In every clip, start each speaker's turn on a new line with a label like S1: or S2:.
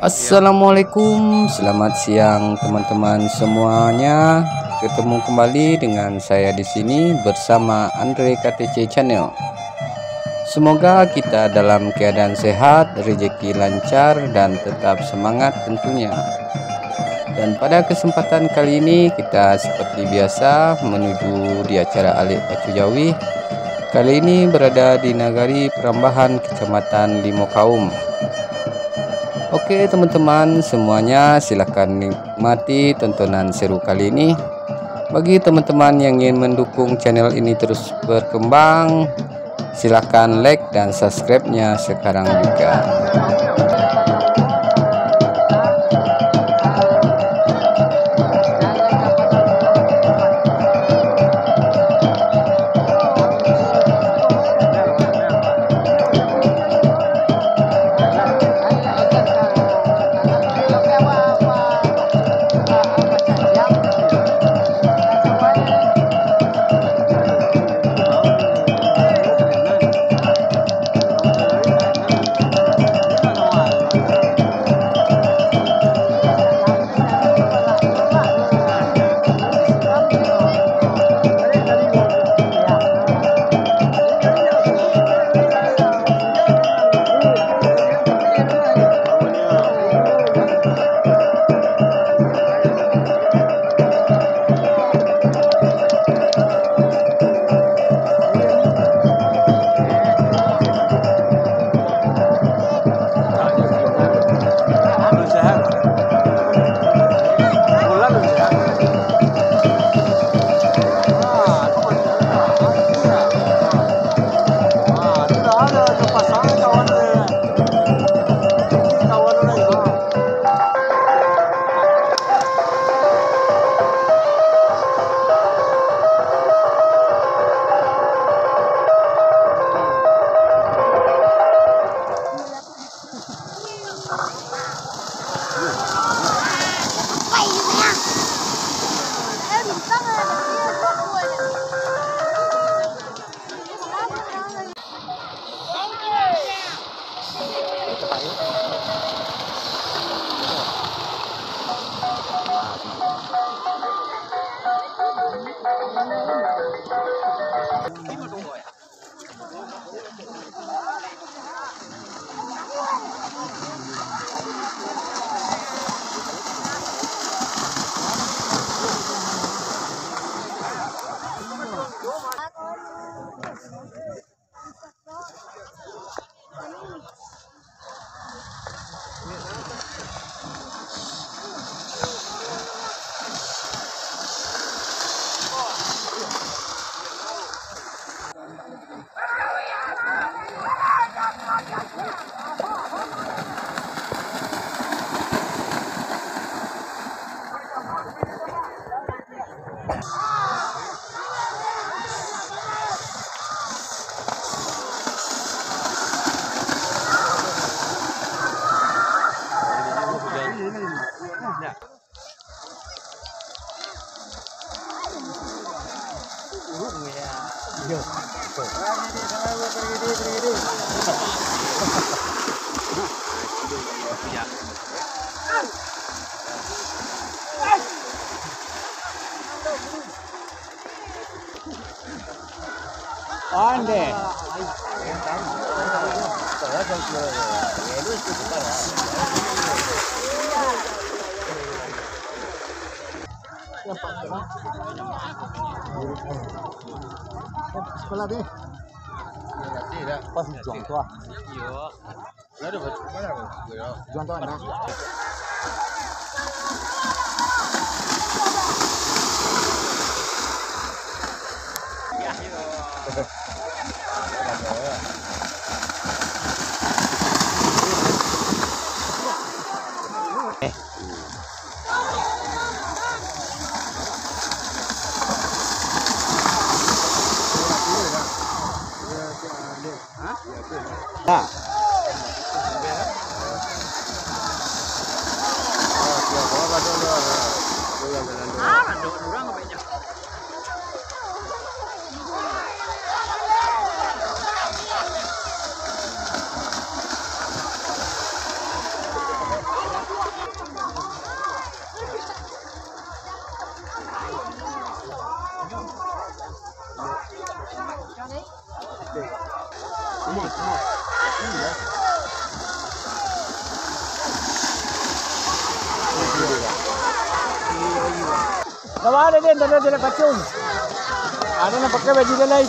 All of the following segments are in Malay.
S1: Assalamualaikum, selamat siang teman-teman semuanya. Ketemu kembali dengan saya di sini bersama Andre KTC Channel. Semoga kita dalam keadaan sehat, rezeki lancar dan tetap semangat tentunya. Dan pada kesempatan kali ini kita seperti biasa menuju di acara Alik Pacu Jawi. Kali ini berada di Nagari Perambahan, Kecamatan Limokaum. Oke teman-teman semuanya, silahkan nikmati tontonan seru kali ini. Bagi teman-teman yang ingin mendukung channel ini terus berkembang, silahkan like dan subscribe-nya sekarang juga.
S2: Ande. Sekolah deh. Pas juang tua. Iya. Ada mana? Juang tua ada. Nah. Nawa ada din, dala dala kacung. Ada na pakai baju dalai.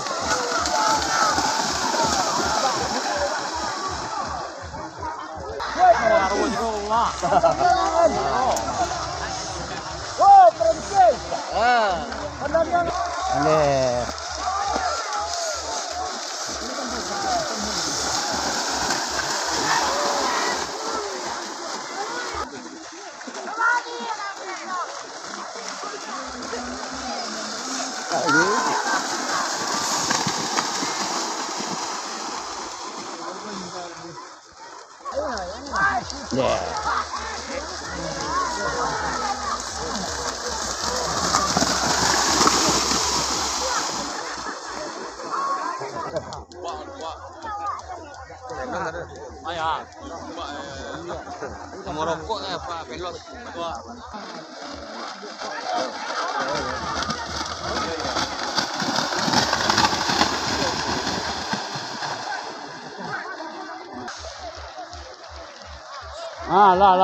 S2: Oh, pergi. Ande. Yeah. Ayah. Mau rokok apa? Pelot. Ah, lah.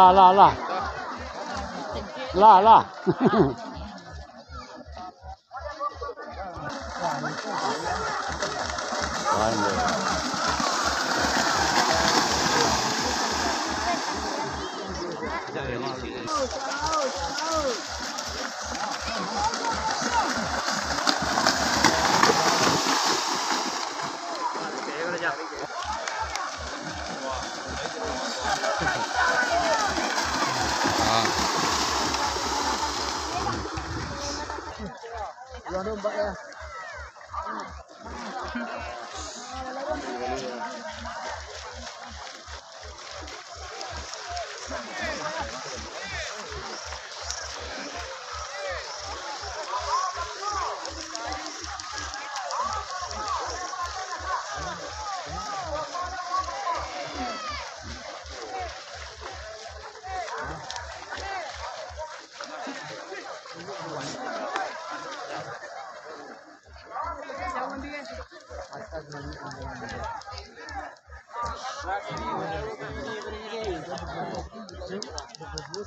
S2: Mbak ya.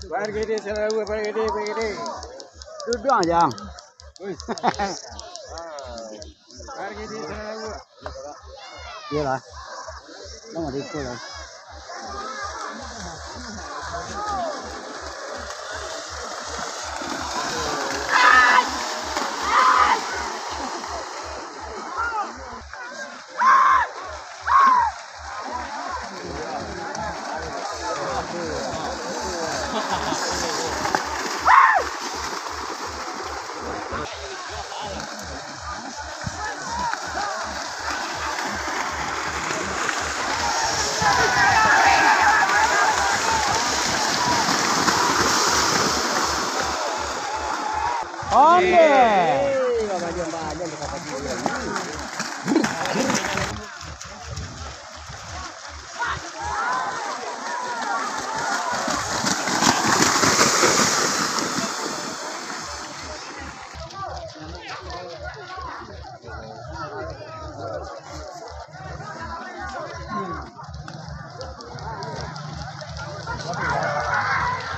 S2: Pergi selalu pergi. Duduk aja. Pergi selalu. Iyalah. Nama itu lah.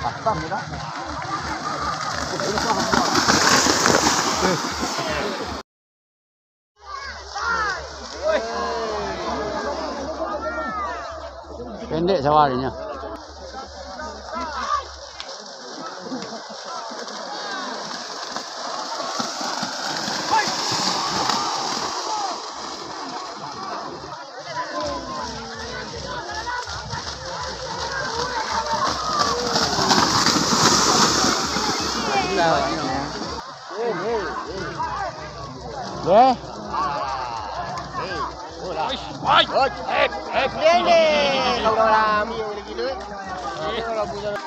S2: Pasang ya. Pendek sawarinya. Deh. Ini kalau rami yang lagi duit. Kalau punya lah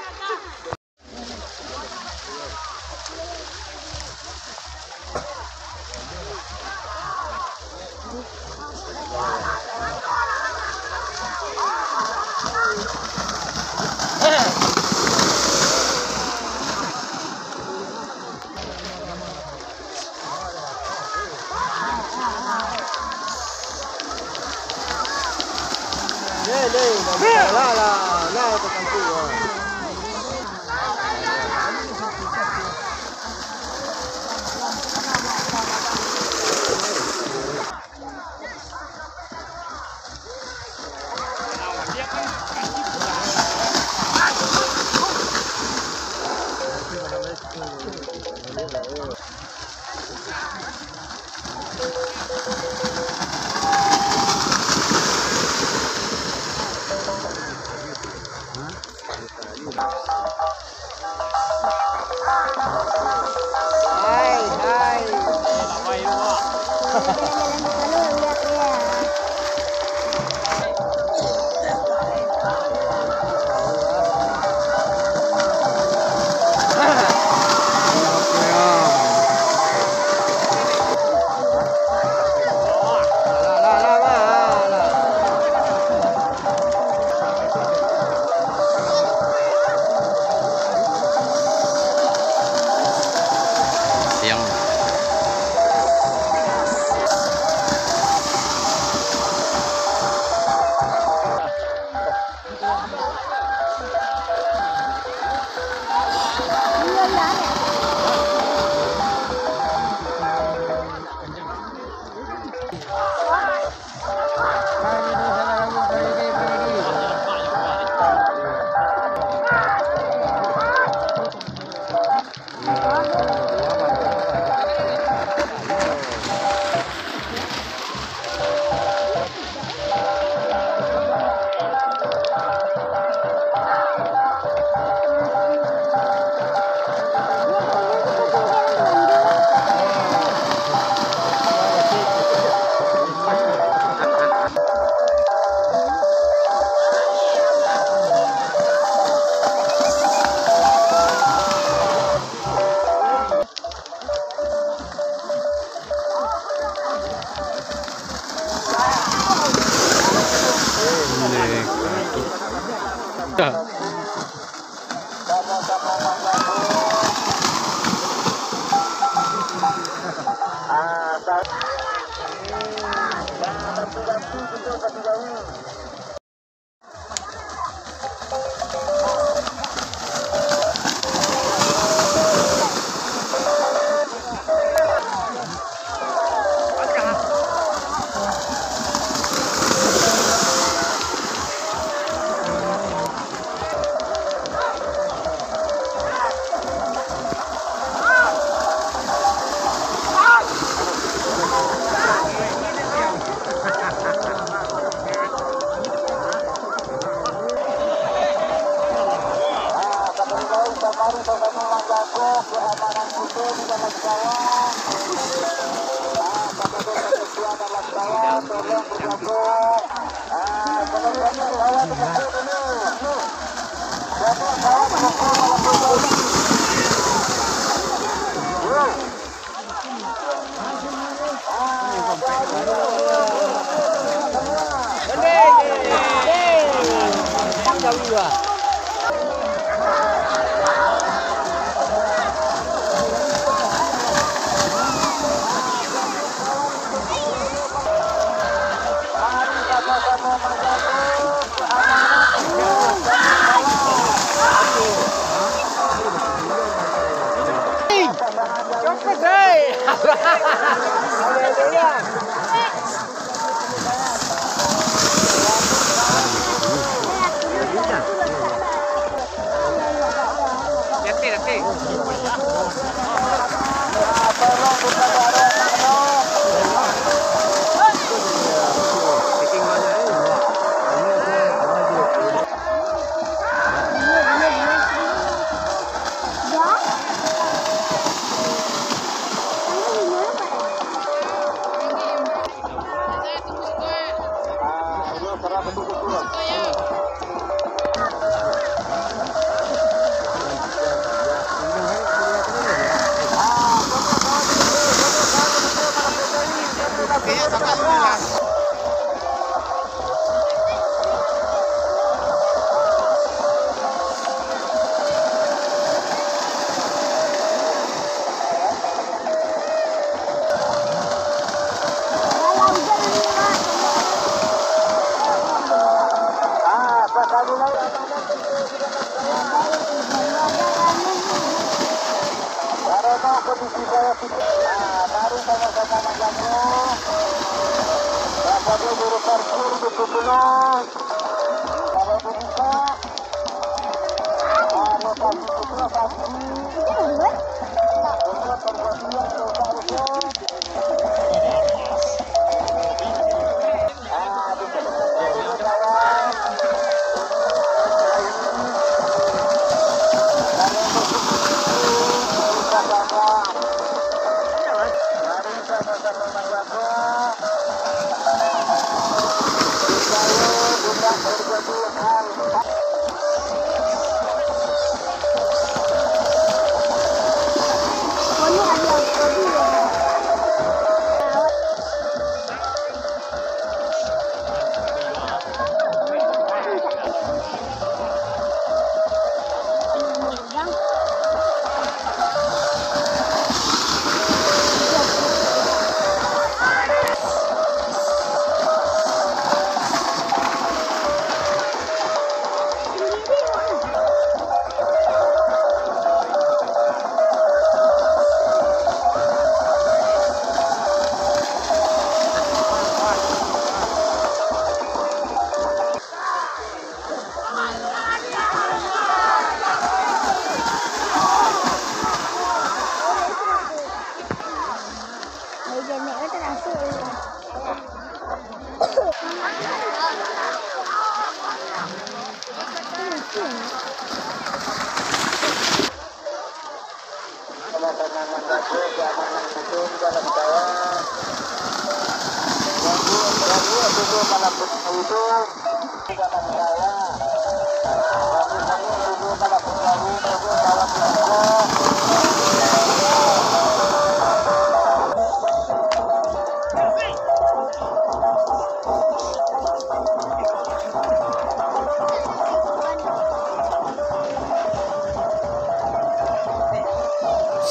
S2: tu kan tu.
S3: Sama-sama menjaga keamanan hidup.
S2: Mari sama-sama menjaga. Bagi buru parkir di Kukulon. Kalau bisa, lokasi putra pasti. Untuk perbuatan dosa-dosa.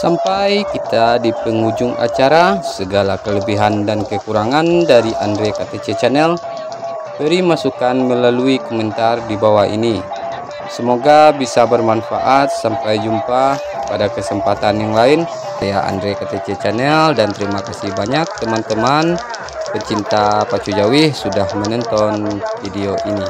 S1: Sampai kita di penghujung acara. Segala kelebihan dan kekurangan dari Andre KTC Channel beri masukan melalui komentar di bawah ini. Semoga bisa bermanfaat. Sampai jumpa pada kesempatan yang lain. Saya Andre KTC Channel dan terima kasih banyak teman-teman pecinta pacu jawih sudah menonton video ini.